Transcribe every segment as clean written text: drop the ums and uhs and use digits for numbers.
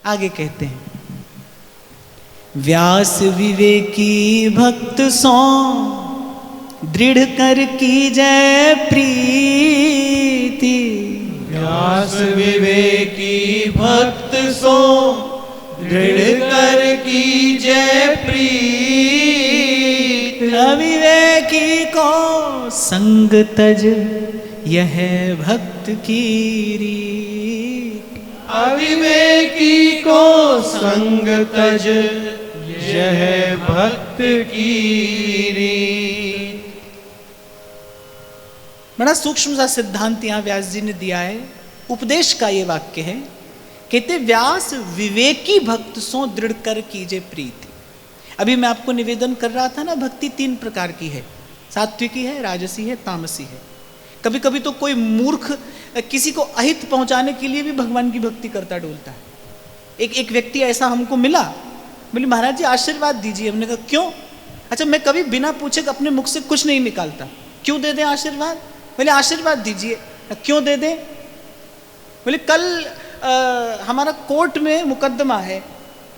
आगे कहते हैं, व्यास विवेकी भक्त सो दृढ़ कर की जय प्रीति। व्यास विवेकी भक्त सो दृढ़ कर की जय प्रीति। अविवेकी को संग तज यह भक्त की रीत। अविवेकी को संग तज यह भक्त की रीत। बड़ा सूक्ष्म सा सिद्धांत यहाँ व्यास जी ने दिया है। उपदेश का ये वाक्य है, कहते व्यास विवेकी भक्त सो दृढ़ कर कीजे प्रीति। अभी मैं आपको निवेदन कर रहा था ना, भक्ति तीन प्रकार की है, सात्विकी है, राजसी है, तामसी है। कभी कभी तो कोई मूर्ख किसी को अहित पहुंचाने के लिए भी भगवान की भक्ति करता डोलता है। एक व्यक्ति ऐसा हमको मिला, बोले महाराज जी आशीर्वाद दीजिए। हमने कहा क्यों? अच्छा, मैं कभी बिना पूछे अपने मुख से कुछ नहीं निकालता, क्यों दे दें आशीर्वाद? बोले आशीर्वाद दीजिए। क्यों दे दें? बोले कल हमारा कोर्ट में मुकदमा है।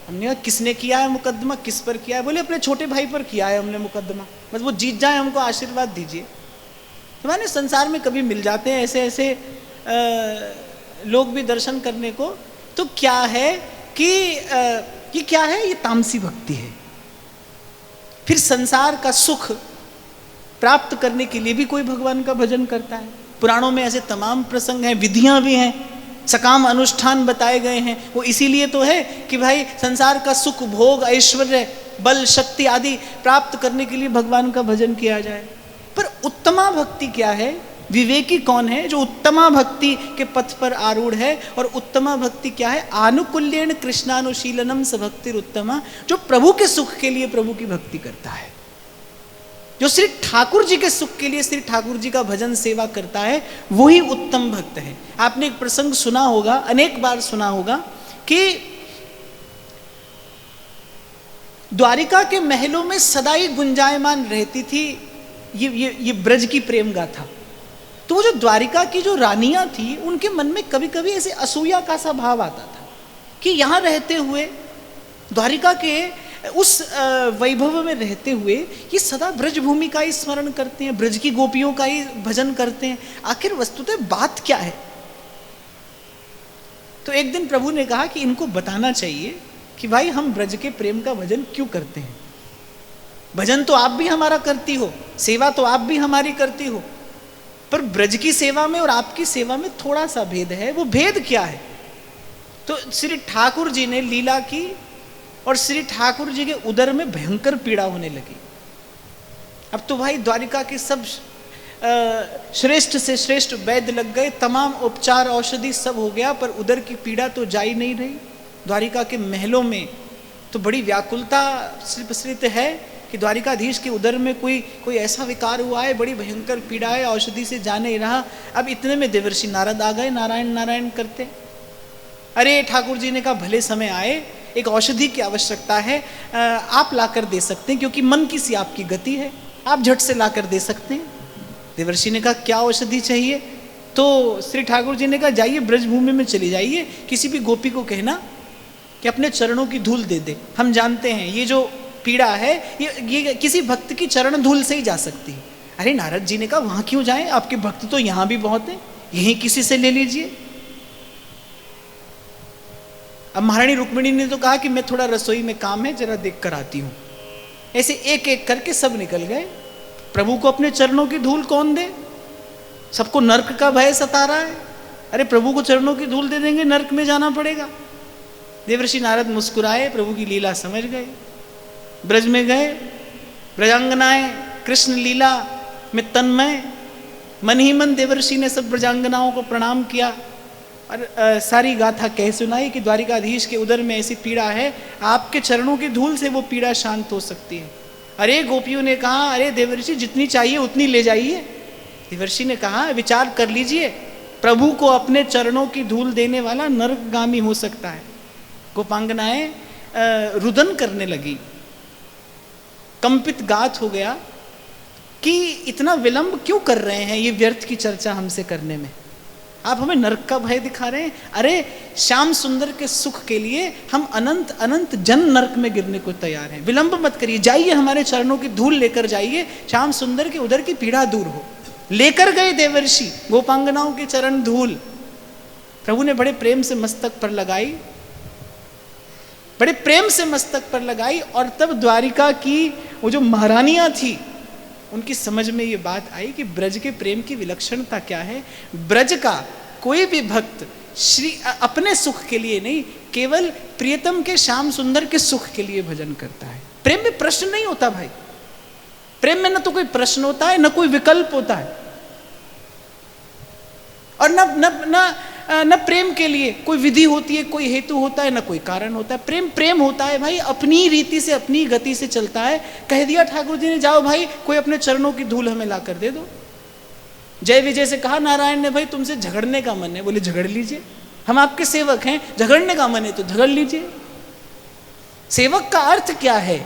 हमने कहा किसने किया है मुकदमा, किस पर किया है? बोले अपने छोटे भाई पर किया है हमने मुकदमा, बस वो जीत जाए, हमको आशीर्वाद दीजिए। तो मैंने संसार में कभी मिल जाते हैं ऐसे ऐसे लोग भी दर्शन करने को। तो क्या है कि ये क्या है? ये तामसी भक्ति है। फिर संसार का सुख प्राप्त करने के लिए भी कोई भगवान का भजन करता है। पुराणों में ऐसे तमाम प्रसंग हैं, विधियां भी हैं, सकाम अनुष्ठान बताए गए हैं। वो इसीलिए तो है कि भाई संसार का सुख, भोग, ऐश्वर्य, बल, शक्ति आदि प्राप्त करने के लिए भगवान का भजन किया जाए। पर उत्तमा भक्ति क्या है? विवेकी कौन है? जो उत्तमा भक्ति के पथ पर आरूढ़ है। और उत्तमा भक्ति क्या है? आनुकूल्येन कृष्णानुशीलनम स भक्तिर उत्तमा, जो प्रभु के सुख के लिए प्रभु की भक्ति करता है, जो श्री ठाकुर जी के सुख के लिए श्री ठाकुर जी का भजन सेवा करता है, वही उत्तम भक्त है। आपने एक प्रसंग सुना होगा, अनेक बार सुना होगा, कि द्वारिका के महलों में सदा ही गुंजायमान रहती थी ये ब्रज की प्रेम गाथा। तो वो जो द्वारिका की जो रानियां थी, उनके मन में कभी कभी ऐसे असूया का सा भाव आता था कि यहाँ रहते हुए, द्वारिका के उस वैभव में रहते हुए, ये सदा ब्रज भूमि का ही स्मरण करते हैं, ब्रज की गोपियों का ही भजन करते हैं। आखिर वस्तुतः बात क्या है? तो एक दिन प्रभु ने कहा कि इनको बताना चाहिए कि भाई हम ब्रज के प्रेम का भजन क्यों करते हैं। भजन तो आप भी हमारा करती हो, सेवा तो आप भी हमारी करती हो, पर ब्रज की सेवा में और आपकी सेवा में थोड़ा सा भेद है। वो भेद क्या है? तो श्री ठाकुर जी ने लीला की और श्री ठाकुर जी के उदर में भयंकर पीड़ा होने लगी। अब तो भाई द्वारिका के सब श्रेष्ठ से श्रेष्ठ वैद्य लग गए, तमाम उपचार औषधि सब हो गया, पर उदर की पीड़ा तो जा ही नहीं रही। द्वारिका के महलों में तो बड़ी व्याकुलता प्रसरित है कि द्वारिकाधीश के उदर में कोई ऐसा विकार हुआ है, बड़ी भयंकर पीड़ा है, औषधि से जा नहीं रहा। अब इतने में देवर्षि नारद आ गए, नारायण नारायण करते। अरे ठाकुर जी ने कहा भले समय आए, एक औषधि की आवश्यकता है, आप लाकर दे सकते हैं, क्योंकि मन की सी आपकी गति है, आप झट से लाकर दे सकते हैं। देवर्षि ने कहा क्या औषधि चाहिए? तो श्री ठाकुर जी ने कहा जाइए ब्रजभूमि में चली जाइए, किसी भी गोपी को कहना कि अपने चरणों की धूल दे दे। हम जानते हैं ये जो पीड़ा है ये किसी भक्त की चरण धूल से ही जा सकती है। अरे नारद जी ने कहा वहां क्यों जाएं, आपके भक्त तो यहां भी बहुत हैं, यहीं किसी से ले लीजिए। अब महारानी रुक्मिणी ने तो कहा कि मैं थोड़ा रसोई में काम है, जरा देख कर आती हूं। ऐसे एक एक करके सब निकल गए। प्रभु को अपने चरणों की धूल कौन दे? सबको नर्क का भय सता रहा है। अरे प्रभु को चरणों की धूल दे देंगे, नर्क में जाना पड़ेगा। देवर्षि नारद मुस्कुराए, प्रभु की लीला समझ गए, ब्रज में गए। ब्रजांगनाएं कृष्ण लीला में तन्मय, मन ही मन देवर्षि ने सब ब्रजांगनाओं को प्रणाम किया और सारी गाथा कह सुनाई कि द्वारिकाधीश के उदर में ऐसी पीड़ा है, आपके चरणों की धूल से वो पीड़ा शांत हो सकती है। अरे गोपियों ने कहा अरे देवर्षि जितनी चाहिए उतनी ले जाइए। देवर्षि ने कहा विचार कर लीजिए, प्रभु को अपने चरणों की धूल देने वाला नरकगामी हो सकता है। गोपांगनाएं रुदन करने लगी, कंपित गात हो गया कि इतना विलंब क्यों कर रहे हैं ये व्यर्थ की चर्चा हमसे करने में। आप हमें नरक का भय दिखा रहे हैं। अरे श्याम सुंदर के सुख के लिए हम अनंत अनंत जन नरक में गिरने को तैयार हैं। विलंब मत करिए, जाइए हमारे चरणों की धूल लेकर जाइए, श्याम सुंदर के उधर की पीड़ा दूर हो। लेकर गए देवर्षि गोपांगनाओं की चरण धूल। प्रभु ने बड़े प्रेम से मस्तक पर लगाई, बड़े प्रेम से मस्तक पर लगाई। और तब द्वारिका की वो जो महारानियां थी उनकी समझ में ये बात आई कि ब्रज के प्रेम की विलक्षणता क्या है। ब्रज का कोई भी भक्त श्री अपने सुख के लिए नहीं, केवल प्रियतम के श्याम सुंदर के सुख के लिए भजन करता है। प्रेम में प्रश्न नहीं होता भाई, प्रेम में न तो कोई प्रश्न होता है न कोई विकल्प होता है, और न प्रेम के लिए कोई विधि होती है, कोई हेतु होता है, न कोई कारण होता है। प्रेम प्रेम होता है भाई, अपनी रीति से अपनी गति से चलता है। कह दिया ठाकुर जी ने, जाओ भाई कोई अपने चरणों की धूल हमें ला कर दे दो। जय विजय से कहा नारायण ने, भाई तुमसे झगड़ने का मन है, बोले झगड़ लीजिए, हम आपके सेवक हैं, झगड़ने का मन है तो झगड़ लीजिए। सेवक का अर्थ क्या है?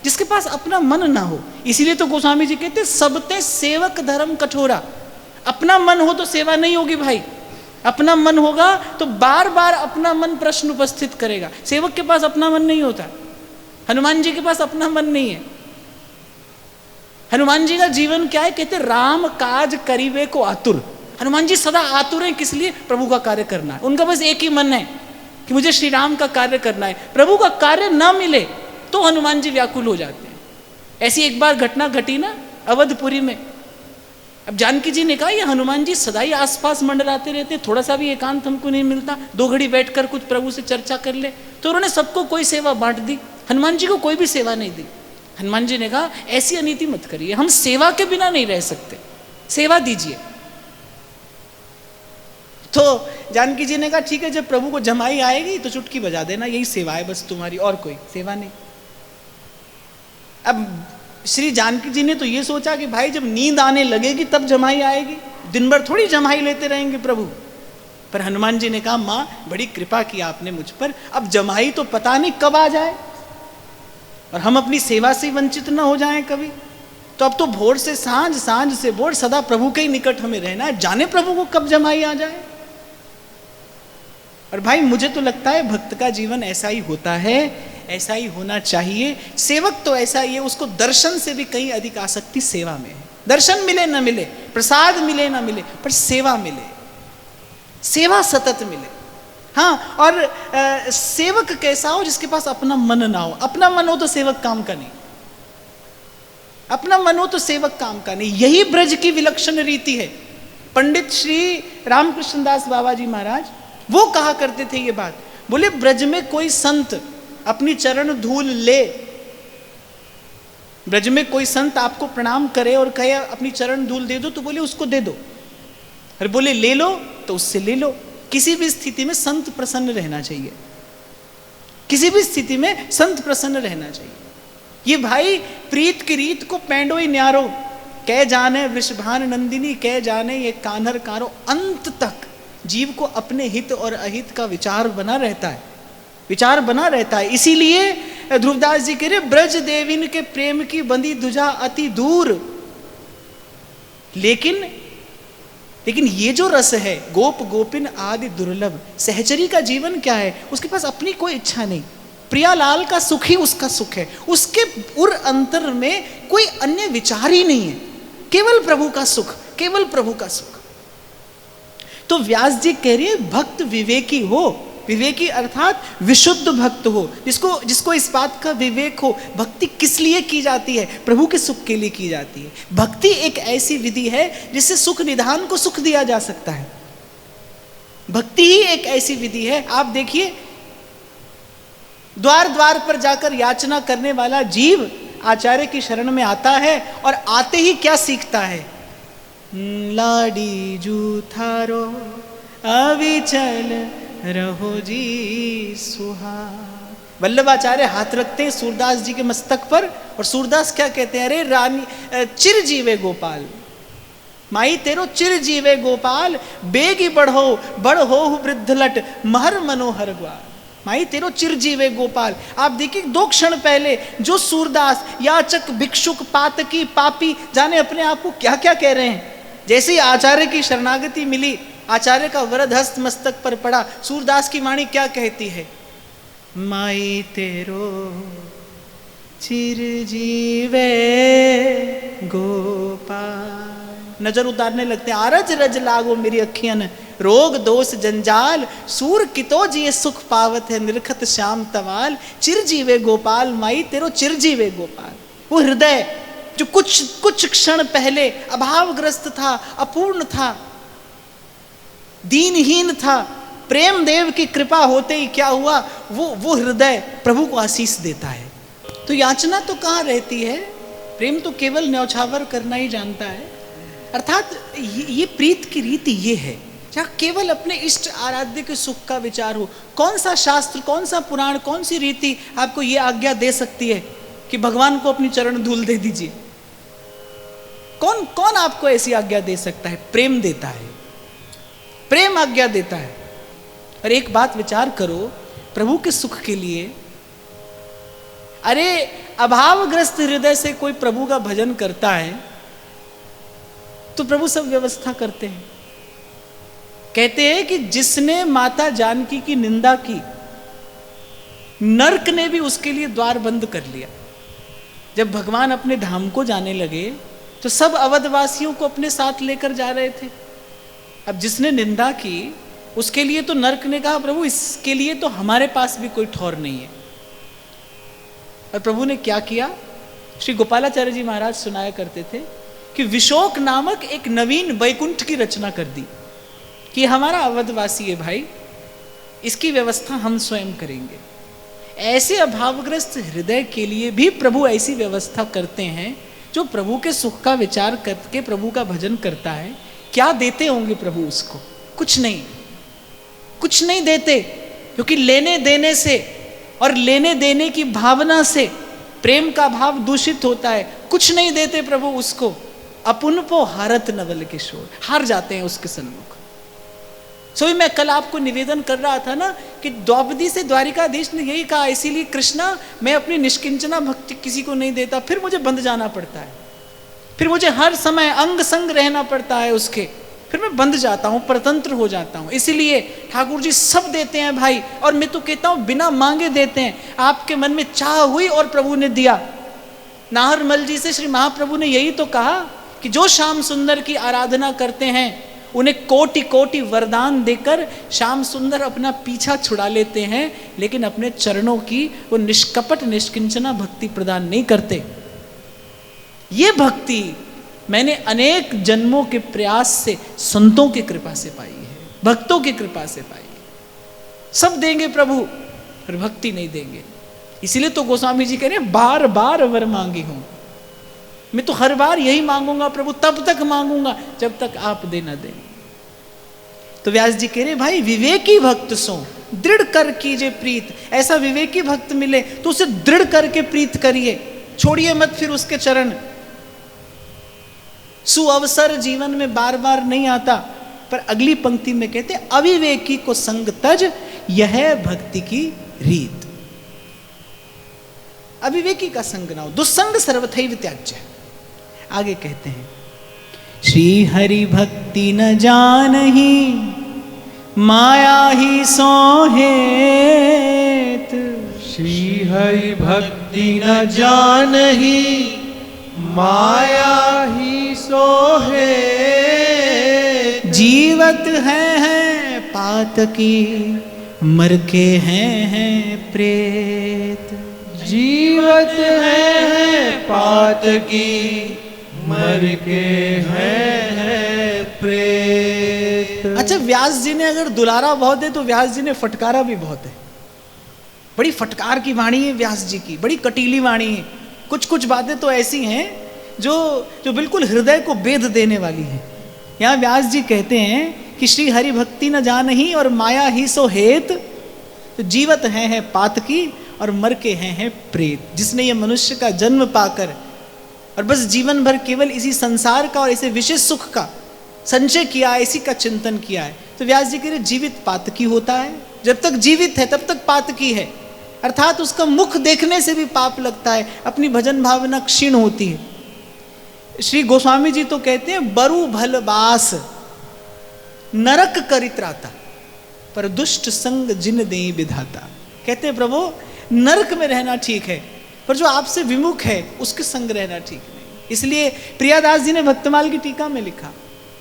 जिसके पास अपना मन ना हो। इसीलिए तो गोस्वामी जी कहते सबते सेवक धर्म कठोरा। अपना मन हो तो सेवा नहीं होगी भाई, अपना मन होगा तो बार बार अपना मन प्रश्न उपस्थित करेगा। सेवक के पास अपना मन नहीं होता, हनुमान जी के पास अपना मन नहीं है। हनुमान जी का जीवन क्या है? कहते राम काज करीबे को आतुर। हनुमान जी सदा आतुर हैं, किस लिए? प्रभु का कार्य करना है। उनका बस एक ही मन है कि मुझे श्री राम का कार्य करना है। प्रभु का कार्य ना मिले तो हनुमान जी व्याकुल हो जाते हैं। ऐसी एक बार घटना घटी ना अवधपुरी में। अब जानकी जी ने कहा ये हनुमान जी सदा ही आसपास मंडराते रहते, थोड़ा सा भी एकांत हमको नहीं मिलता, 2 घड़ी बैठकर कुछ प्रभु से चर्चा कर ले। तो उन्होंने सबको कोई सेवा बांट दी, हनुमान जी को कोई भी सेवा नहीं दी। हनुमान जी ने कहा ऐसी अनीति मत करिए, हम सेवा के बिना नहीं रह सकते, सेवा दीजिए। तो जानकी जी ने कहा ठीक है, जब प्रभु को जमाई आएगी तो चुटकी बजा देना, यही सेवा है बस तुम्हारी, और कोई सेवा नहीं। अब श्री जानकी जी ने तो ये सोचा कि भाई जब नींद आने लगेगी तब जमाई आएगी, दिन भर थोड़ी जमाई लेते रहेंगे प्रभु। पर हनुमान जी ने कहा माँ बड़ी कृपा की आपने मुझ पर, अब जमाई तो पता नहीं कब आ जाए और हम अपनी सेवा से वंचित न हो जाएं कभी। तो अब तो भोर से सांझ, सांझ से भोर, सदा प्रभु के ही निकट हमें रहना है, जाने प्रभु को कब जमाई आ जाए। और भाई मुझे तो लगता है भक्त का जीवन ऐसा ही होता है, ऐसा ही होना चाहिए। सेवक तो ऐसा ही है, उसको दर्शन से भी कहीं अधिक आसक्ति सेवा में है। दर्शन मिले न मिले, प्रसाद मिले न मिले, पर सेवा मिले, सेवा सतत मिले। हाँ, और सेवक कैसा हो? जिसके पास अपना मन ना हो। अपना मन हो तो सेवक काम का नहीं, अपना मन हो तो सेवक काम का नहीं। यही ब्रज की विलक्षण रीति है। पंडित श्री रामकृष्ण दास बाबा जी महाराज वो कहा करते थे ये बात, बोले ब्रज में कोई संत अपनी चरण धूल ले, ब्रज में कोई संत आपको प्रणाम करे और कहे अपनी चरण धूल दे दो, तो बोले उसको दे दो। अरे बोले ले लो तो उससे ले लो। किसी भी स्थिति में संत प्रसन्न रहना चाहिए, किसी भी स्थिति में संत प्रसन्न रहना चाहिए। ये भाई प्रीत की रीत को पैंडो ही न्यारो, कह जाने वृषभान नंदिनी, कह जाने ये कान्हर कारो। अंत तक जीव को अपने हित और अहित का विचार बना रहता है, विचार बना रहता है। इसीलिए ध्रुवदास जी कह रहे ब्रज देविन के प्रेम की बंदी दुजा अति दूर। लेकिन ये जो रस है गोप गोपिन आदि दुर्लभ। सहचरी का जीवन क्या है? उसके पास अपनी कोई इच्छा नहीं, प्रियालाल का सुख ही उसका सुख है, उसके उर अंतर में कोई अन्य विचार ही नहीं है, केवल प्रभु का सुख, केवल प्रभु का सुख। तो व्यास जी कह रहे हैं भक्त विवेकी हो। विवेकी अर्थात विशुद्ध भक्त हो, जिसको इस बात का विवेक हो भक्ति किस लिए की जाती है, प्रभु के सुख के लिए की जाती है। भक्ति एक ऐसी विधि है जिससे सुख निधान को सुख दिया जा सकता है। भक्ति ही एक ऐसी विधि है। आप देखिए द्वार द्वार पर जाकर याचना करने वाला जीव आचार्य की शरण में आता है और आते ही क्या सीखता है? लाडी जूथारो अविचल रहो जी सुहा। वल्लभाचार्य हाथ रखते हैं सूरदास जी के मस्तक पर और सूरदास क्या कहते हैं? अरे रानी चिर जीवे गोपाल, माई तेरो चिर जीवे गोपाल, बेगी बढ़ो बढ़ो वृद्ध लट महर मनोहर ग्वाल। माई तेरो चिर जीवे गोपाल। आप देखिए 2 क्षण पहले जो सूरदास याचक भिक्षुक पातकी पापी जाने अपने आप को क्या क्या कह रहे हैं, जैसे ही आचार्य की शरणागति मिली आचार्य का वरद हस्त मस्तक पर पड़ा। सूरदास की वाणी क्या कहती है? माई तेरो चिरजीवे गोपाल। नजर उतारने लगते हैं। आरज रज लागो मेरी अखियन, रोग दोष जंजाल, सूर कितो जिये सुख पावत है, निरखत श्याम तवाल। चिरजीवे गोपाल, माई तेरो चिरजीवे गोपाल। वो हृदय जो कुछ क्षण पहले अभावग्रस्त था, अपूर्ण था, दीनहीन था, प्रेम देव की कृपा होते ही क्या हुआ, वो हृदय प्रभु को आशीष देता है। तो याचना तो कहाँ रहती है? प्रेम तो केवल न्यौछावर करना ही जानता है। अर्थात ये प्रीत की रीति ये है, जहाँ केवल अपने इष्ट आराध्य के सुख का विचार हो। कौन सा शास्त्र, कौन सा पुराण, कौन सी रीति आपको ये आज्ञा दे सकती है कि भगवान को अपनी चरण धूल दे दीजिए? कौन आपको ऐसी आज्ञा दे सकता है? प्रेम देता है, प्रेम आज्ञा देता है। और एक बात विचार करो, प्रभु के सुख के लिए, अरे अभावग्रस्त हृदय से कोई प्रभु का भजन करता है तो प्रभु सब व्यवस्था करते हैं। कहते हैं कि जिसने माता जानकी की निंदा की, नर्क ने भी उसके लिए द्वार बंद कर लिया। जब भगवान अपने धाम को जाने लगे तो सब अवधवासियों को अपने साथ लेकर जा रहे थे। अब जिसने निंदा की उसके लिए तो नर्क ने कहा, प्रभु इसके लिए तो हमारे पास भी कोई ठौर नहीं है। और प्रभु ने क्या किया? श्री गोपालाचार्य जी महाराज सुनाया करते थे कि विशोक नामक एक नवीन वैकुंठ की रचना कर दी कि हमारा अवधवासी है भाई, इसकी व्यवस्था हम स्वयं करेंगे। ऐसे अभावग्रस्त हृदय के लिए भी प्रभु ऐसी व्यवस्था करते हैं। जो प्रभु के सुख का विचार करके प्रभु का भजन करता है, क्या देते होंगे प्रभु उसको? कुछ नहीं, कुछ नहीं देते, क्योंकि लेने देने से और लेने देने की भावना से प्रेम का भाव दूषित होता है। कुछ नहीं देते प्रभु उसको। अपुनपो हारत नवल किशोर, हार जाते हैं उसके सन्मुख। सो मैं कल आपको निवेदन कर रहा था ना कि द्रौपदी से द्वारिकाधीश ने यही कहा, इसीलिए कृष्णा मैं अपनी निष्किंचना भक्ति किसी को नहीं देता, फिर मुझे बंध जाना पड़ता है, फिर मुझे हर समय अंग संग रहना पड़ता है उसके, फिर मैं बंध जाता हूँ, परतंत्र हो जाता हूँ। इसीलिए ठाकुर जी सब देते हैं भाई, और मैं तो कहता हूँ बिना मांगे देते हैं। आपके मन में चाह हुई और प्रभु ने दिया। नाहरमल जी से श्री महाप्रभु ने यही तो कहा कि जो श्याम सुंदर की आराधना करते हैं उन्हें कोटि कोटि वरदान देकर श्याम सुंदर अपना पीछा छुड़ा लेते हैं, लेकिन अपने चरणों की वो निष्कपट निष्किंचना भक्ति प्रदान नहीं करते। ये भक्ति मैंने अनेक जन्मों के प्रयास से, संतों की कृपा से पाई है, भक्तों की कृपा से पाई है। सब देंगे प्रभु, पर भक्ति नहीं देंगे। इसीलिए तो गोस्वामी जी कह रहे हैं, बार बार वर मांगी हूं। मैं तो हर बार यही मांगूंगा प्रभु, तब तक मांगूंगा जब तक आप देना दें। तो व्यास जी कह रहे भाई, विवेकी भक्त सो दृढ़ कर कीजिए प्रीत। ऐसा विवेकी भक्त मिले तो उसे दृढ़ करके प्रीत करिए, छोड़िए मत फिर उसके चरण। सुअवसर जीवन में बार बार नहीं आता, पर अगली पंक्ति में कहते अविवेकी को संग तज, यह भक्ति की रीत। अविवेकी का संग ना हो, दुस्संग सर्वथैव त्याज्य। आगे कहते हैं, श्री हरि भक्ति न जानहि, माया ही सोहेत। श्री हरि भक्ति न जानहि, माया ही सोहेत। जीवत है पातकी, मर के हैं प्रेत। जीवत है पातकी, मर के हैं प्रेत। अच्छा, व्यास जी ने अगर दुलारा बहुत है तो व्यास जी ने फटकारा भी बहुत है। बड़ी फटकार की वाणी है व्यास जी की, बड़ी कटीली वाणी है। कुछ कुछ बातें तो ऐसी हैं जो बिल्कुल हृदय को बेध देने वाली हैं। यहाँ व्यास जी कहते हैं कि श्री हरि भक्ति न जानहि और माया ही सो हेत। तो जीवत है पातकी और मर के हैं प्रेत। जिसने ये मनुष्य का जन्म पाकर और बस जीवन भर केवल इसी संसार का और इसे विशेष सुख का संचय किया है, इसी का चिंतन किया है, तो व्यास जी कह रहे जीवित पातकी होता है। जब तक जीवित है तब तक पातकी है, अर्थात उसका मुख देखने से भी पाप लगता है, अपनी भजन भावना क्षीण होती है। श्री गोस्वामी जी तो कहते हैं बरु भल बास, नरक करित्राता, पर दुष्ट संग जिन देई विधाता। कहते हैं प्रभु नरक में रहना ठीक है, पर जो आपसे विमुख है उसके संग रहना ठीक नहीं। इसलिए प्रियादास जी ने भक्तमाल की टीका में लिखा,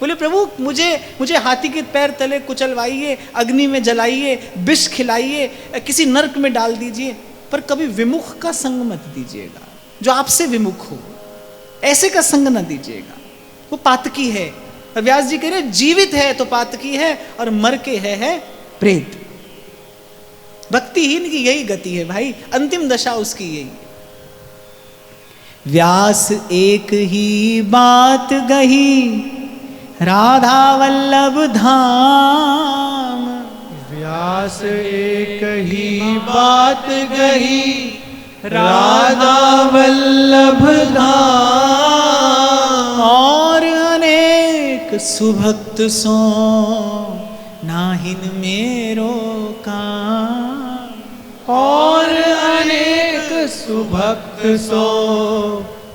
बोले प्रभु मुझे हाथी के पैर तले कुचलवाइए, अग्नि में जलाइए, विष खिलाइए, किसी नरक में डाल दीजिए, पर कभी विमुख का संग मत दीजिएगा। जो आपसे विमुख हो ऐसे का संग न दीजिएगा, वो पातकी है। और व्यास जी कह रहे जीवित है तो पातकी है और मर के है प्रेत। भक्तिहीन की यही गति है भाई, अंतिम दशा उसकी यही है। व्यास एक ही बात गही राधा वल्लभ धाम। व्यास एक ही बात गही राधा वल्लभ धाम। और अनेक सुभक्त सो नाहिन मेरो काम। और अनेक सुभक्त सो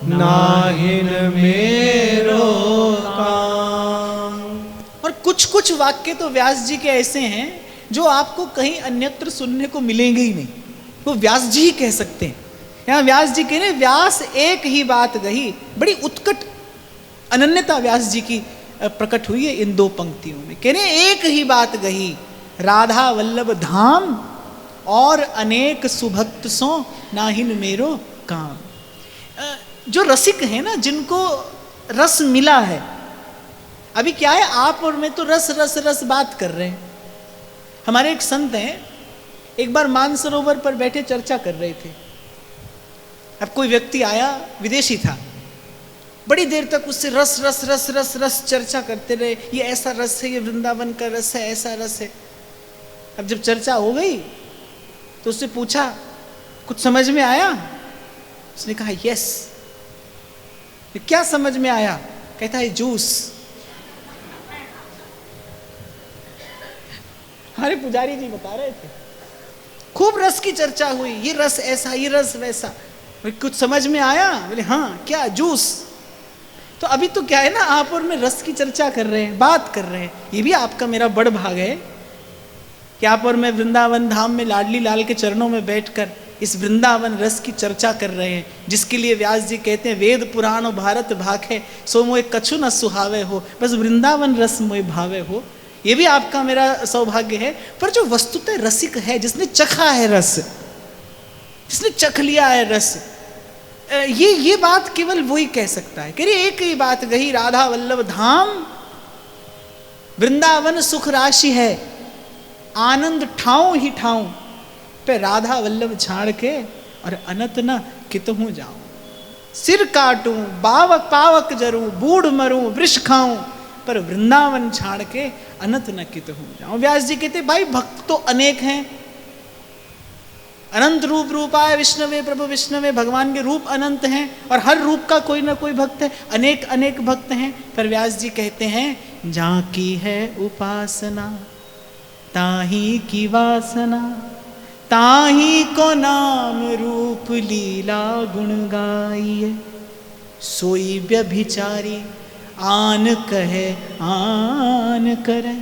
नाहिन मेरो काम। और कुछ कुछ वाक्य तो व्यास जी के ऐसे हैं जो आपको कहीं अन्यत्र सुनने को मिलेंगे ही नहीं, वो व्यास जी ही कह सकते हैं। यहाँ व्यास जी कह रहे व्यास एक ही बात गही। बड़ी उत्कट अनन्यता व्यास जी की प्रकट हुई है इन दो पंक्तियों में। कह रहे एक ही बात गही राधा वल्लभ धाम, और अनेक सुभक्त सो नाहिन मेरो काम। जो रसिक है ना, जिनको रस मिला है, अभी क्या है आप और मैं तो रस रस रस बात कर रहे हैं। हमारे एक संत हैं, एक बार मानसरोवर पर बैठे चर्चा कर रहे थे। अब कोई व्यक्ति आया, विदेशी था, बड़ी देर तक उससे रस रस रस रस रस चर्चा करते रहे। ये ऐसा रस है, ये वृंदावन का रस है, ऐसा रस है। अब जब चर्चा हो गई तो उससे पूछा कुछ समझ में आया? उसने कहा यस। क्या समझ में आया? कहता है जूस। हमारे पुजारी जी बता रहे थे खूब रस की चर्चा हुई, ये रस ऐसा, ये रस वैसा। कुछ समझ में आया? बोले हाँ। क्या? जूस। तो अभी तो क्या है ना, आप और मैं रस की चर्चा कर रहे हैं, बात कर रहे हैं। ये भी आपका मेरा बड़ भाग है कि आप और मैं वृंदावन धाम में लाडली लाल के चरणों में बैठकर इस वृंदावन रस की चर्चा कर रहे हैं, जिसके लिए व्यास जी कहते हैं वेद पुराण भारत भाखे सो मोए कछु न सुहावे हो, बस वृंदावन रस मोए भावे हो। ये भी आपका मेरा सौभाग्य है। पर जो वस्तुतः रसिक है, जिसने चखा है रस, जिसने चख लिया है रस, ये बात केवल वही कह सकता है। कह रही एक ही बात गही राधा वल्लभ धाम, वृंदावन सुख राशि है, आनंद ठाऊं ही ठाऊं, पे राधा वल्लभ छाड़ के और अनत न कितहूं जाऊं। सिर काटूं बावक पावक जरूं, बूढ़ मरूं वृष खाऊं, पर वृंदावन छाड़ के अनंत न कितहूं जाऊं। व्यास जी कहते भाई भक्त तो अनेक हैं, अनंत रूप रूपाय विष्णवे प्रभु विष्णवे, भगवान के रूप अनंत हैं और हर रूप का कोई ना कोई भक्त है, अनेक अनेक भक्त हैं। पर व्यास जी कहते हैं जहाँ की है उपासना ताही की वासना, ताही को नाम रूप लीला गुण गाइए, सोई व्यभिचारी आन कहे आन करे,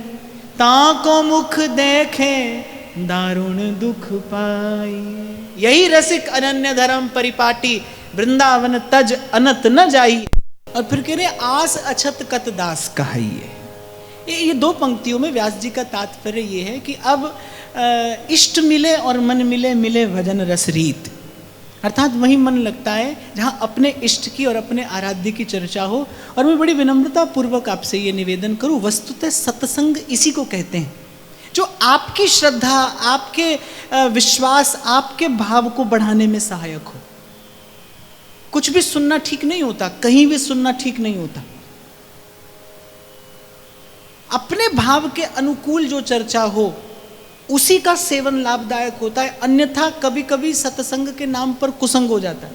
ताको मुख देखे दारुण दुख पाई। यही रसिक अनन्य धर्म परिपाटी, वृंदावन तज अनत न जाइए। और फिर कह रहे आस अछत कत दास कहाइए। ये दो पंक्तियों में व्यास जी का तात्पर्य ये है कि अब इष्ट मिले और मन मिले, मिले भजन रस रीत, अर्थात वही मन लगता है जहाँ अपने इष्ट की और अपने आराध्य की चर्चा हो। और मैं बड़ी विनम्रता पूर्वक आपसे ये निवेदन करूँ, वस्तुतः सत्संग इसी को कहते हैं जो आपकी श्रद्धा, आपके विश्वास, आपके भाव को बढ़ाने में सहायक हो। कुछ भी सुनना ठीक नहीं होता, कहीं भी सुनना ठीक नहीं होता। अपने भाव के अनुकूल जो चर्चा हो उसी का सेवन लाभदायक होता है, अन्यथा कभी कभी सत्संग के नाम पर कुसंग हो जाता है।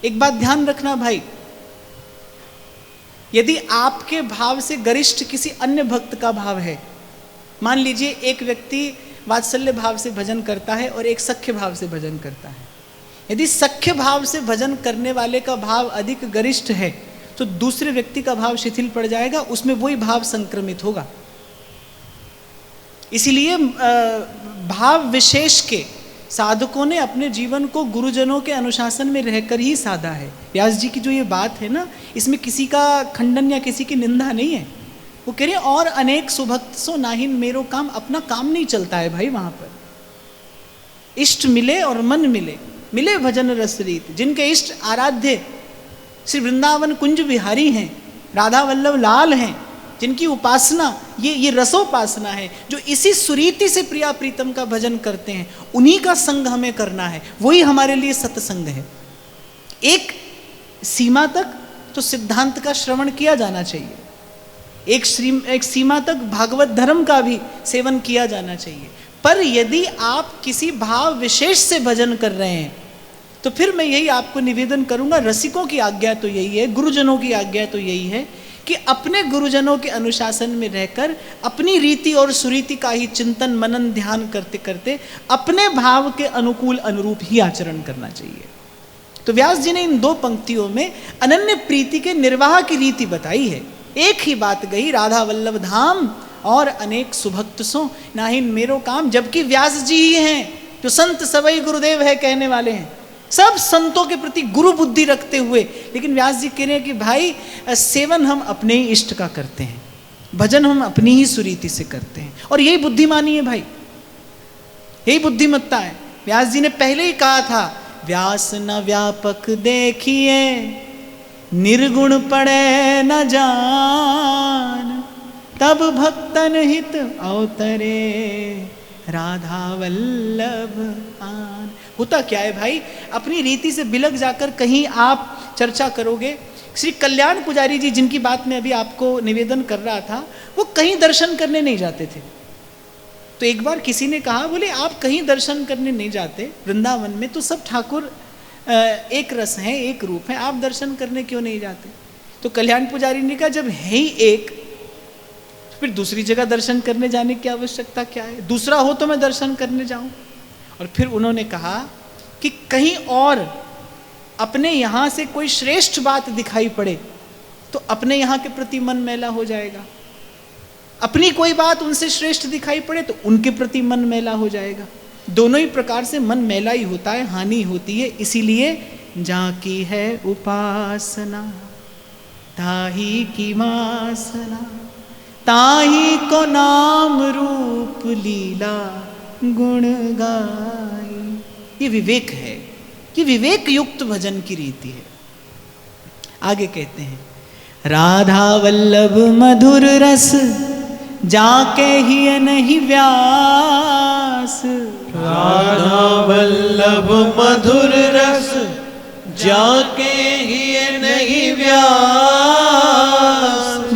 एक बात ध्यान रखना भाई, यदि आपके भाव से गरिष्ठ किसी अन्य भक्त का भाव है, मान लीजिए एक व्यक्ति वात्सल्य भाव से भजन करता है और एक सख्य भाव से भजन करता है, यदि सख्य भाव से भजन करने वाले का भाव अधिक गरिष्ठ है तो दूसरे व्यक्ति का भाव शिथिल पड़ जाएगा, उसमें वही भाव संक्रमित होगा। इसीलिए भाव विशेष के साधकों ने अपने जीवन को गुरुजनों के अनुशासन में रहकर ही साधा है। व्यास जी की जो ये बात है ना, इसमें किसी का खंडन या किसी की निंदा नहीं है। वो कह रहे हैं और अनेक सुभक्त सो नाहिन मेरो काम, अपना काम नहीं चलता है भाई वहां पर। इष्ट मिले और मन मिले, मिले भजन रस रीत। जिनके इष्ट आराध्य श्री वृंदावन कुंज बिहारी हैं, राधा वल्लभ लाल हैं, जिनकी उपासना ये रसोपासना है, जो इसी सुरीति से प्रिया प्रीतम का भजन करते हैं, उन्हीं का संग हमें करना है। वही हमारे लिए सत्संग है। एक सीमा तक तो सिद्धांत का श्रवण किया जाना चाहिए, एक सीमा तक भागवत धर्म का भी सेवन किया जाना चाहिए। पर यदि आप किसी भाव विशेष से भजन कर रहे हैं तो फिर मैं यही आपको निवेदन करूंगा, रसिकों की आज्ञा तो यही है, गुरुजनों की आज्ञा तो यही है कि अपने गुरुजनों के अनुशासन में रहकर अपनी रीति और सुरीति का ही चिंतन मनन ध्यान करते करते अपने भाव के अनुकूल अनुरूप ही आचरण करना चाहिए। तो व्यास जी ने इन दो पंक्तियों में अनन्य प्रीति के निर्वाह की रीति बताई है। एक ही बात गई, राधा वल्लभ धाम और अनेक सुभक्त सो नाहिन मेरो काम। जबकि व्यास जी ही हैं जो संत सवई गुरुदेव है कहने वाले हैं, सब संतों के प्रति गुरु बुद्धि रखते हुए, लेकिन व्यास जी कह रहे हैं कि भाई सेवन हम अपने ही इष्ट का करते हैं, भजन हम अपनी ही सुरीति से करते हैं। और यही बुद्धिमानी है भाई, यही बुद्धिमत्ता है। व्यास जी ने पहले ही कहा था, व्यास न व्यापक देखिए निर्गुण पड़े न जान, तब भक्तन हित अवतरे राधा वल्लभ आन। होता क्या है भाई, अपनी रीति से बिलक जाकर कहीं आप चर्चा करोगे। श्री कल्याण पुजारी जी, जिनकी बात मैं अभी आपको निवेदन कर रहा था, वो कहीं दर्शन करने नहीं जाते थे। तो एक बार किसी ने कहा, बोले आप कहीं दर्शन करने नहीं जाते, वृंदावन में तो सब ठाकुर एक रस हैं, एक रूप है, आप दर्शन करने क्यों नहीं जाते? तो कल्याण पुजारी ने कहा, जब है ही एक, फिर दूसरी जगह दर्शन करने जाने की आवश्यकता क्या है? दूसरा हो तो मैं दर्शन करने जाऊं। और फिर उन्होंने कहा कि कहीं और अपने यहाँ से कोई श्रेष्ठ बात दिखाई पड़े तो अपने यहाँ के प्रति मन मैला हो जाएगा, अपनी कोई बात उनसे श्रेष्ठ दिखाई पड़े तो उनके प्रति मन मैला हो जाएगा। दोनों ही प्रकार से मन मैला ही होता है, हानि होती है। इसीलिए जाकी है उपासना ताही की वासना, ताही को नाम रूप लीला गुण गाई। ये विवेक है, ये विवेक युक्त भजन की रीति है। आगे कहते हैं, राधा वल्लभ मधुर रस जाके ही नहीं व्यास, राधा वल्लभ मधुर रस जाके ही नहीं व्यास,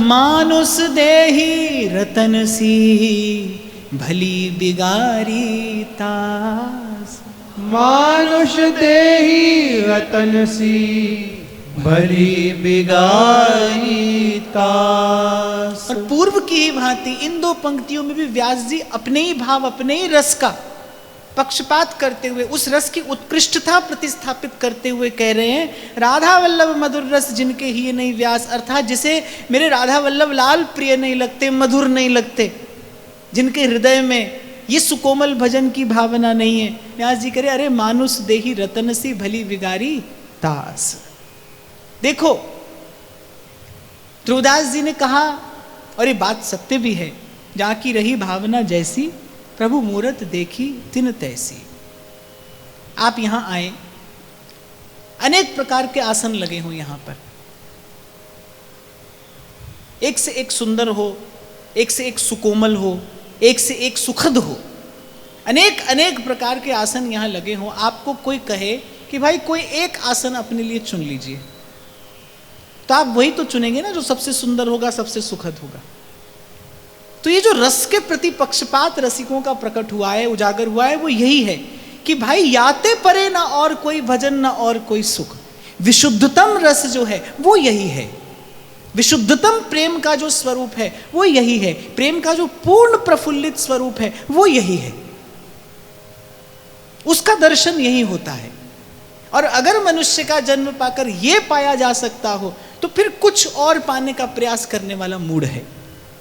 मानुष देही रतन सी भली बिगारी तास, मानुष देही रतन सी भली बिगारी तास। और पूर्व की ही भांति इन दो पंक्तियों में भी व्यास जी अपने ही भाव, अपने ही रस का पक्षपात करते हुए, उस रस की उत्कृष्टता प्रतिस्थापित करते हुए कह रहे हैं, राधा वल्लभ मधुर रस जिनके ही नहीं व्यास, अर्थात जिसे मेरे राधा वल्लभ लाल प्रिय नहीं लगते, मधुर नहीं लगते, जिनके हृदय में ये सुकोमल भजन की भावना नहीं है। व्यास जी करे, अरे मानुष देही रतन सी भली बिगारी तास। देखो ध्रुवदास जी ने कहा, और ये बात सत्य भी है, जहाँ की रही भावना जैसी प्रभु मूरत देखी तिन तैसी। आप यहाँ आए, अनेक प्रकार के आसन लगे हों यहाँ पर, एक से एक सुंदर हो, एक से एक सुकोमल हो, एक से एक सुखद हो, अनेक अनेक प्रकार के आसन यहाँ लगे हों। आपको कोई कहे कि भाई कोई एक आसन अपने लिए चुन लीजिए, तो आप वही तो चुनेंगे ना जो सबसे सुंदर होगा, सबसे सुखद होगा। तो ये जो रस के प्रति पक्षपात रसिकों का प्रकट हुआ है, उजागर हुआ है, वो यही है कि भाई याते परे ना और कोई भजन ना और कोई सुख। विशुद्धतम रस जो है वो यही है, विशुद्धतम प्रेम का जो स्वरूप है वो यही है, प्रेम का जो पूर्ण प्रफुल्लित स्वरूप है वो यही है, उसका दर्शन यही होता है। और अगर मनुष्य का जन्म पाकर ये पाया जा सकता हो तो फिर कुछ और पाने का प्रयास करने वाला मूढ़ है।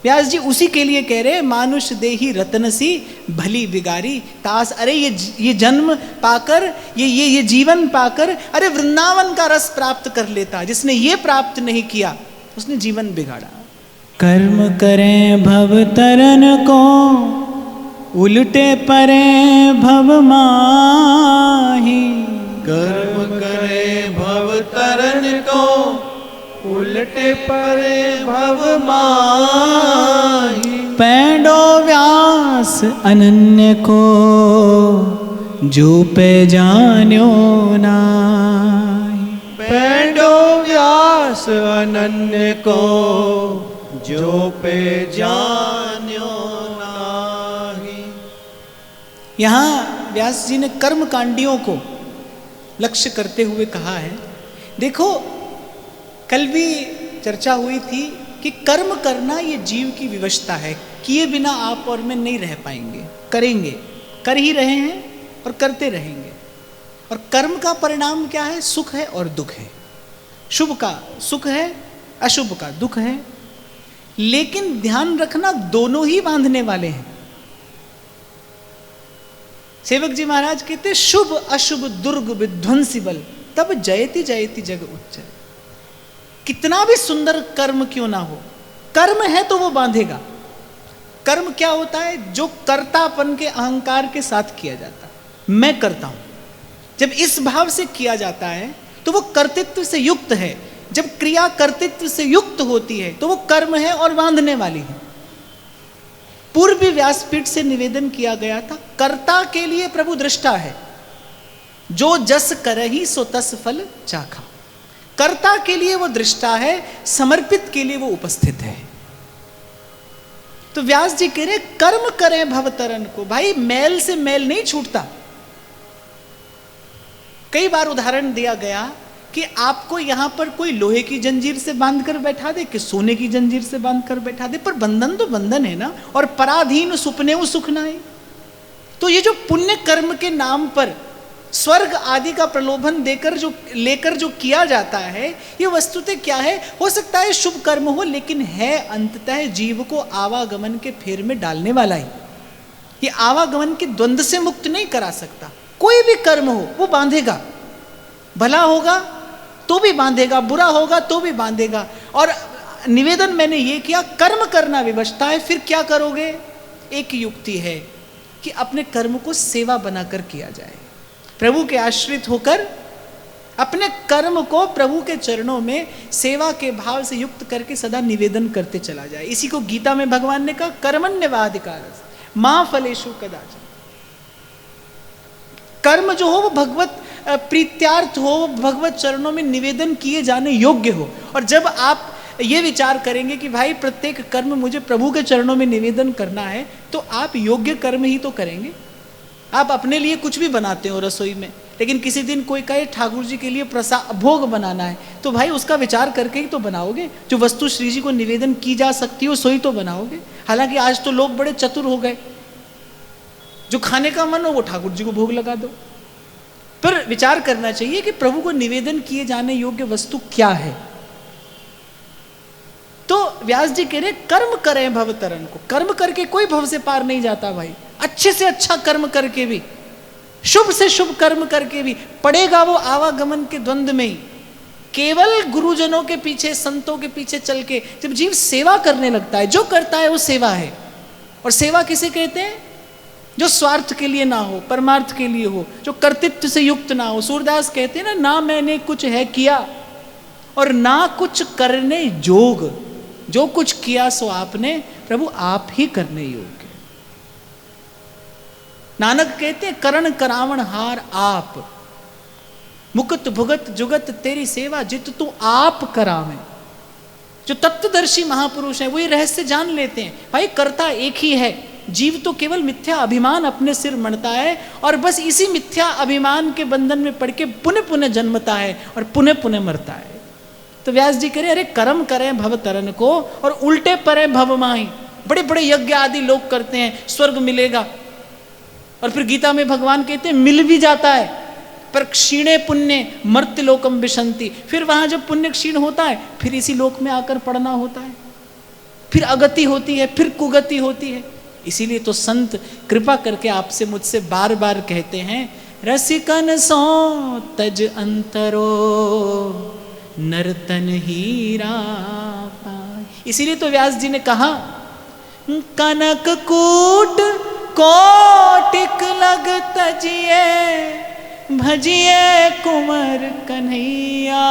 व्यास जी उसी के लिए कह रहे हैं, मानुष देही रतन सी भली बिगारी तास। अरे ये जन्म पाकर, ये जीवन पाकर, अरे वृंदावन का रस प्राप्त कर लेता। जिसने ये प्राप्त नहीं किया उसने जीवन बिगाड़ा। कर्म करें भव तरन को, उल्टे परे भव माही। कर्म करे भव तरन को, उल्टे परे भव माही। पैंडो व्यास अनन्य को, जो पे जान्यो नाहि। पैंडो व्यास अनन्य को, जो पे जान्यो नाहि। यहाँ व्यास जी ने कर्म कांडियों को लक्ष्य करते हुए कहा है। देखो, कल भी चर्चा हुई थी कि कर्म करना ये जीव की विवशता है। किए बिना आप और मैं नहीं रह पाएंगे, करेंगे, कर ही रहे हैं और करते रहेंगे। और कर्म का परिणाम क्या है? सुख है और दुख है। शुभ का सुख है, अशुभ का दुख है। लेकिन ध्यान रखना, दोनों ही बांधने वाले हैं। सेवक जी महाराज कहते, शुभ अशुभ दुर्ग विध्वंसी बल, तब जयति जयति जग उच्च। कितना भी सुंदर कर्म क्यों ना हो, कर्म है तो वो बांधेगा। कर्म क्या होता है? जो कर्तापन के अहंकार के साथ किया जाता है। मैं करता हूं, जब इस भाव से किया जाता है तो वो कर्तृत्व से युक्त है। जब क्रिया कर्तृत्व से युक्त होती है तो वो कर्म है और बांधने वाली है। पूर्व भी व्यासपीठ से निवेदन किया गया था, कर्ता के लिए प्रभु दृष्टा है। जो जस करहि सो तस फल चाखा। कर्ता के लिए वो दृष्टा है, समर्पित के लिए वो उपस्थित है। तो व्यास जी कह रहे, कर्म करें भवतरण को। भाई, मैल से मैल नहीं छूटता। कई बार उदाहरण दिया गया कि आपको यहां पर कोई लोहे की जंजीर से बांध कर बैठा दे कि सोने की जंजीर से बांध कर बैठा दे, पर बंधन तो बंधन है ना। और पराधीन सुपने वो सुख नाई। तो ये जो पुण्य कर्म के नाम पर स्वर्ग आदि का प्रलोभन देकर लेकर जो किया जाता है, ये वस्तुतः क्या है? हो सकता है शुभ कर्म हो, लेकिन है अंततः जीव को आवागमन के फेर में डालने वाला ही। ये आवागमन के द्वंद्व से मुक्त नहीं करा सकता। कोई भी कर्म हो वो बांधेगा। भला होगा तो भी बांधेगा, बुरा होगा तो भी बांधेगा। और निवेदन मैंने ये किया, कर्म करना विवशता है। फिर क्या करोगे? एक युक्ति है कि अपने कर्म को सेवा बनाकर किया जाए। प्रभु के आश्रित होकर अपने कर्म को प्रभु के चरणों में सेवा के भाव से युक्त करके सदा निवेदन करते चला जाए। इसी को गीता में भगवान ने कहा, कर्मण्यवाधिकारस् मां फलेषु कदाचन। कर्म जो हो वो भगवत प्रीत्यार्थ हो, भगवत चरणों में निवेदन किए जाने योग्य हो। और जब आप ये विचार करेंगे कि भाई प्रत्येक कर्म मुझे प्रभु के चरणों में निवेदन करना है, तो आप योग्य कर्म ही तो करेंगे। आप अपने लिए कुछ भी बनाते हो रसोई में, लेकिन किसी दिन कोई कहे ठाकुर जी के लिए भोग बनाना है, तो भाई उसका विचार करके ही तो बनाओगे। जो वस्तु श्री जी को निवेदन की जा सकती हो सोई तो बनाओगे। हालांकि आज तो लोग बड़े चतुर हो गए, जो खाने का मन हो वो ठाकुर जी को भोग लगा दो। पर विचार करना चाहिए कि प्रभु को निवेदन किए जाने योग्य वस्तु क्या है। तो व्यास जी कह रहे, कर्म करें भवतरण को। कर्म करके कोई भव से पार नहीं जाता भाई। अच्छे से अच्छा कर्म करके भी, शुभ से शुभ कर्म करके भी पड़ेगा वो आवागमन के द्वंद्व में ही। केवल गुरुजनों के पीछे, संतों के पीछे चल के जब जीव सेवा करने लगता है, जो करता है वो सेवा है। और सेवा किसे कहते हैं? जो स्वार्थ के लिए ना हो, परमार्थ के लिए हो, जो कर्तृत्व से युक्त ना हो। सूरदास कहते हैं ना मैंने कुछ है किया और ना कुछ करने जोग। जो कुछ किया सो आपने, प्रभु आप ही करने योग्य। नानक कहते हैं, करण करावण हार आप, मुकुट भुगत जुगत तेरी सेवा, जित तू आप करावे। जो तत्वदर्शी महापुरुष है वो ये रहस्य जान लेते हैं, भाई करता एक ही है। जीव तो केवल मिथ्या अभिमान अपने सिर मणता है और बस इसी मिथ्या अभिमान के बंधन में पड़ के पुनः पुनः जन्मता है और पुनः पुनः मरता है। तो व्यास जी करें, अरे कर्म करें भव तरन को और उल्टे परे भव माही। बड़े बड़े यज्ञ आदि लोग करते हैं, स्वर्ग मिलेगा। और फिर गीता में भगवान कहते हैं मिल भी जाता है, पर क्षीणे पुण्य मर्त्य लोकम विशंति। फिर वहां जब पुण्य क्षीण होता है फिर इसी लोक में आकर पड़ना होता है। फिर अगति होती है, फिर कुगति होती है। इसीलिए तो संत कृपा करके आपसे मुझसे बार बार कहते हैं, रसिकन सो तज अंतरो नर्तन हीरा पाए। इसीलिए तो व्यास जी ने कहा, कनक कूट कोटिक लग तजिए भजिए कुंवर कन्हैया,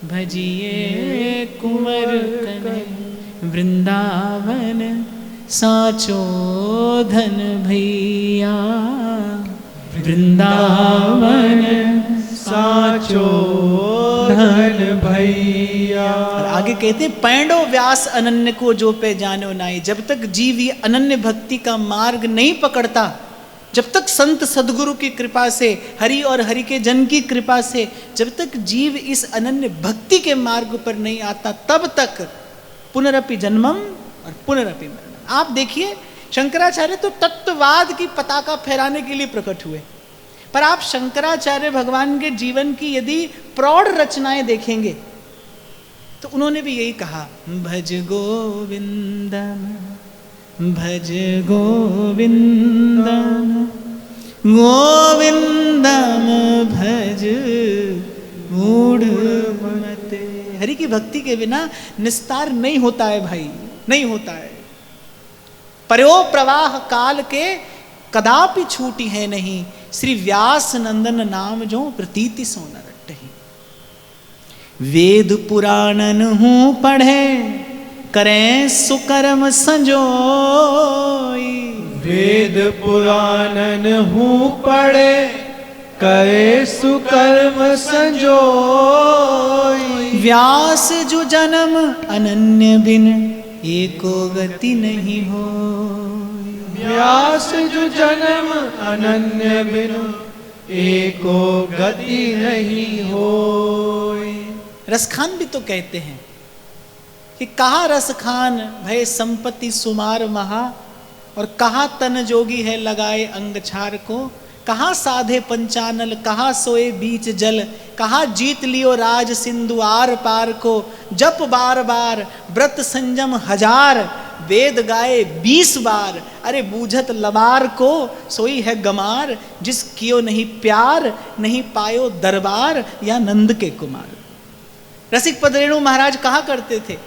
भजिए कुंवर कन्हैया, वृंदावन साचो धन भैया, वृंदावन साचो धन भैया। और आगे कहते, पैंडो व्यास अनन्य को जो पे जानो नाई। जब तक जीव ये अनन्य भक्ति का मार्ग नहीं पकड़ता, जब तक संत सदगुरु की कृपा से, हरि और हरि के जन की कृपा से जब तक जीव इस अनन्य भक्ति के मार्ग पर नहीं आता, तब तक पुनरपि जन्मम और पुनरपि मरणम। आप देखिए, शंकराचार्य तो तत्ववाद की पताका फहराने के लिए प्रकट हुए, पर आप शंकराचार्य भगवान के जीवन की यदि प्रौढ़ रचनाएं देखेंगे तो उन्होंने भी यही कहा, भज गोविंदम भज गोविंदम गोविंदम भज मूढ़मते। हरि की भक्ति के बिना निस्तार नहीं होता है भाई, नहीं होता है। पर्यो प्रवाह काल के कदापि छूटी है नहीं, श्री व्यास नंदन नाम जो प्रतीति सो न रटहि। वेद पुराणन हूँ पढ़े करें सुकर्म संजोई। वेद पुराणन हूँ पढ़े करे सुकर्म संजोई। व्यास जो जन्म अनन्य बिन एको गति नहीं हो। व्यास जो जन्म अनन्य बिनु एको गति नहीं होई। रसखान भी तो कहते हैं कि कहा रसखान भय संपत्ति सुमार महा, और कहा तन जोगी है लगाए अंग छार को। कहा साधे पंचानल, कहा सोए बीच जल, कहा जीत लियो राज सिंधु आर पार को। जप बार बार व्रत संयम हजार, वेद गाए 20 बार, अरे बूझत लबार को सोई है गमार। जिस कियो नहीं प्यार नहीं पायो दरबार, या नंद के कुमार। रसिक पदरेणु महाराज कहा करते थे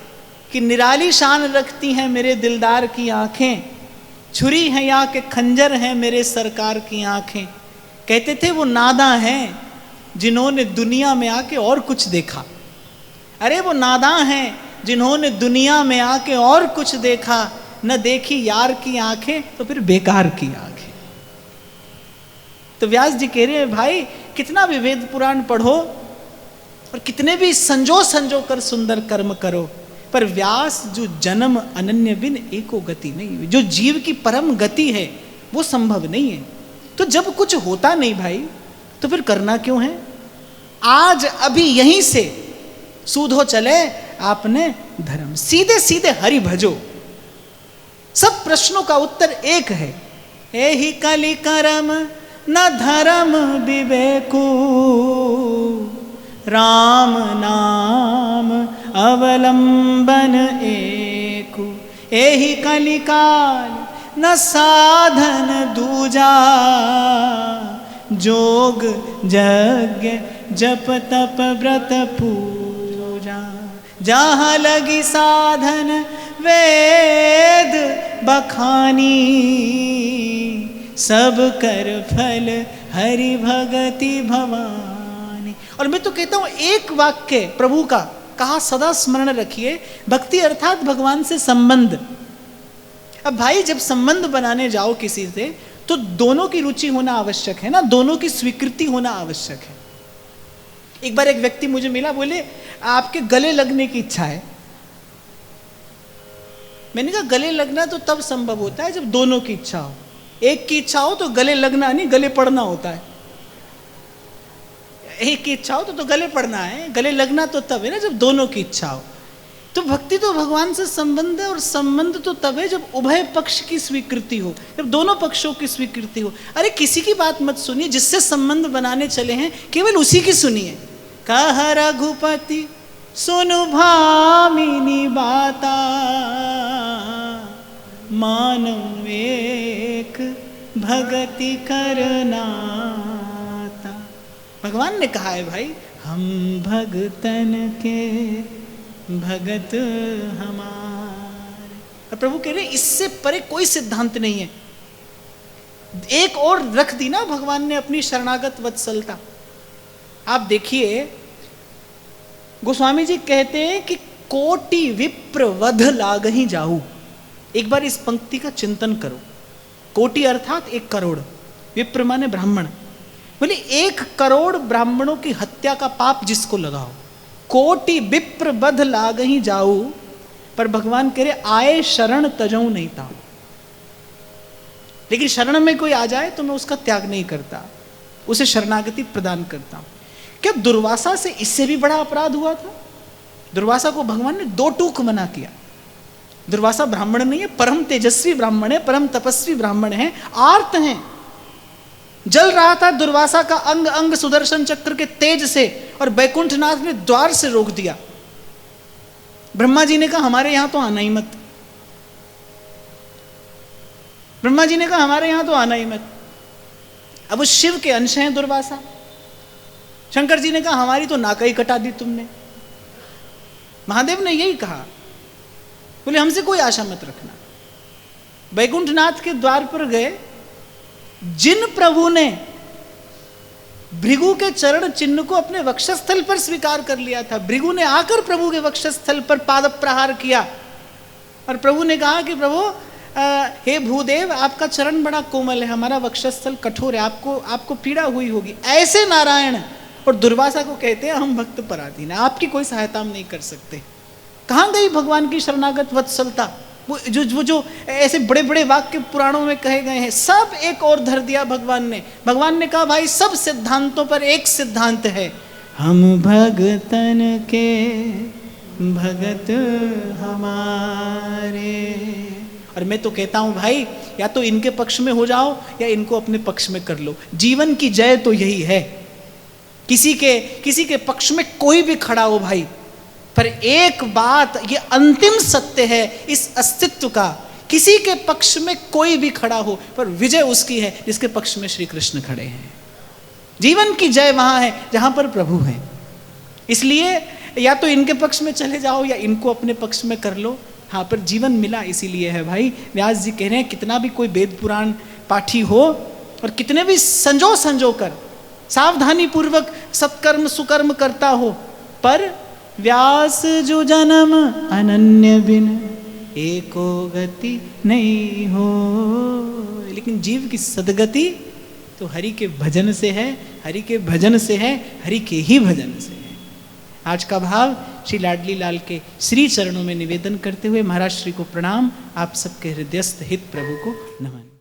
कि निराली शान रखती हैं मेरे दिलदार की आंखें, छुरी हैं या के खंजर हैं मेरे सरकार की आंखें। कहते थे वो नादां हैं जिन्होंने दुनिया में आके और कुछ देखा। अरे वो नादां हैं जिन्होंने दुनिया में आके और कुछ देखा, न देखी यार की आंखें तो फिर बेकार की आंखें। तो व्यास जी कह रहे हैं, भाई कितना भी वेद पुराण पढ़ो और कितने भी संजो संजो कर सुंदर कर्म करो, पर व्यास जो जन्म अनन्य बिन एको गति नहीं हुई, जो जीव की परम गति है वो संभव नहीं है। तो जब कुछ होता नहीं भाई, तो फिर करना क्यों है? आज अभी यहीं से सूधो चले आपने धर्म, सीधे सीधे हरि भजो। सब प्रश्नों का उत्तर एक है, एहि कलि करम न धर्म विवेकु, राम नाम अवलंबन एकु। एहि कलिकाल न साधन दूजा, जोग यज्ञ जप तप व्रत पूजा। जहाँ लगी साधन वेद बखानी, सब कर फल हरि भगति भवानी। और मैं तो कहता हूं एक वाक्य प्रभु का कहा सदा स्मरण रखिए, भक्ति अर्थात भगवान से संबंध। अब भाई जब संबंध बनाने जाओ किसी से, तो दोनों की रुचि होना आवश्यक है ना, दोनों की स्वीकृति होना आवश्यक है। एक बार एक व्यक्ति मुझे मिला, बोले आपके गले लगने की इच्छा है। मैंने कहा गले लगना तो तब संभव होता है जब दोनों की इच्छा हो। एक की इच्छा हो तो गले लगना नहीं, गले पड़ना होता है। एक की इच्छा हो तो गले पड़ना है, गले लगना तो तब है ना जब दोनों की इच्छा हो। तो भक्ति तो भगवान से संबंध है, और संबंध तो तब है जब उभय पक्ष की स्वीकृति हो, जब दोनों पक्षों की स्वीकृति हो। अरे किसी की बात मत सुनिए, जिससे संबंध बनाने चले हैं केवल उसी की सुनिए। कह रघुपति सुनु भामिनी बाता, मानव एक भगति करनाता। भगवान ने कहा है भाई, हम भगतन के भगत हमारे। और प्रभु कह रहे इससे परे कोई सिद्धांत नहीं है। एक और रख दी ना भगवान ने अपनी शरणागत वत्सलता। आप देखिए, गोस्वामी जी कहते हैं कि कोटि विप्र वध लाग ही जाऊ। एक बार इस पंक्ति का चिंतन करो। कोटि अर्थात 1 करोड़, विप्र माने ब्राह्मण। बोले 1 करोड़ ब्राह्मणों की हत्या का पाप जिसको लगाओ, कोटि विप्र वध लाग ही जाऊ, पर भगवान कह रहे आए शरण तजऊ नहीं था। लेकिन शरण में कोई आ जाए तो मैं उसका त्याग नहीं करता, उसे शरणागति प्रदान करता हूं। क्या दुर्वासा से इससे भी बड़ा अपराध हुआ था? दुर्वासा को भगवान ने 2 टूक मना किया। दुर्वासा ब्राह्मण नहीं है, परम तेजस्वी ब्राह्मण है, परम तपस्वी ब्राह्मण है, आर्त हैं। जल रहा था दुर्वासा का अंग अंग सुदर्शन चक्र के तेज से, और बैकुंठनाथ ने द्वार से रोक दिया। ब्रह्मा जी ने कहा हमारे यहां तो आना ही मत। ब्रह्मा जी ने कहा हमारे यहां तो आना ही मत। अब उस शिव के अंश हैं दुर्वासा। शंकर जी ने कहा हमारी तो नाक ही कटा दी तुमने। महादेव ने यही कहा, बोले हमसे कोई आशा मत रखना। बैकुंठनाथ के द्वार पर गए, जिन प्रभु ने भृगु के चरण चिन्ह को अपने वक्षस्थल पर स्वीकार कर लिया था, भृगु ने आकर प्रभु के वक्षस्थल पर पाद प्रहार किया, और प्रभु ने कहा कि प्रभु हे भूदेव, आपका चरण बड़ा कोमल है, हमारा वक्षस्थल कठोर है, आपको पीड़ा हुई होगी। ऐसे नारायण और दुर्वासा को कहते हैं हम भक्त पराधीन है, आपकी कोई सहायता हम नहीं कर सकते। कहाँ गई भगवान की शरणागत वत्सलता? वो जो ऐसे बड़े बड़े वाक्य पुराणों में कहे गए हैं, सब एक और धर दिया भगवान ने। भगवान ने कहा भाई सब सिद्धांतों पर एक सिद्धांत है, हम भगतन के भगत हमारे। और मैं तो कहता हूं भाई, या तो इनके पक्ष में हो जाओ या इनको अपने पक्ष में कर लो। जीवन की जय तो यही है। किसी के पक्ष में कोई भी खड़ा हो भाई, पर एक बात ये अंतिम सत्य है इस अस्तित्व का, किसी के पक्ष में कोई भी खड़ा हो पर विजय उसकी है जिसके पक्ष में श्री कृष्ण खड़े हैं। जीवन की जय वहां है जहां पर प्रभु है। इसलिए या तो इनके पक्ष में चले जाओ या इनको अपने पक्ष में कर लो। हाँ, पर जीवन मिला इसीलिए है भाई। व्यास जी कह रहे हैं कितना भी कोई वेद पुराण पाठी हो और कितने भी संजो कर सावधानी पूर्वक सत्कर्म सुकर्म करता हो, पर व्यास जो जन्म अनन्य बिन एको गति नहीं हो। लेकिन जीव की सदगति तो हरि के भजन से है, हरि के भजन से है, हरि के ही भजन से है। आज का भाव श्री लाडली लाल के श्री चरणों में निवेदन करते हुए महाराज श्री को प्रणाम, आप सबके हृदयस्थ हित प्रभु को नमन।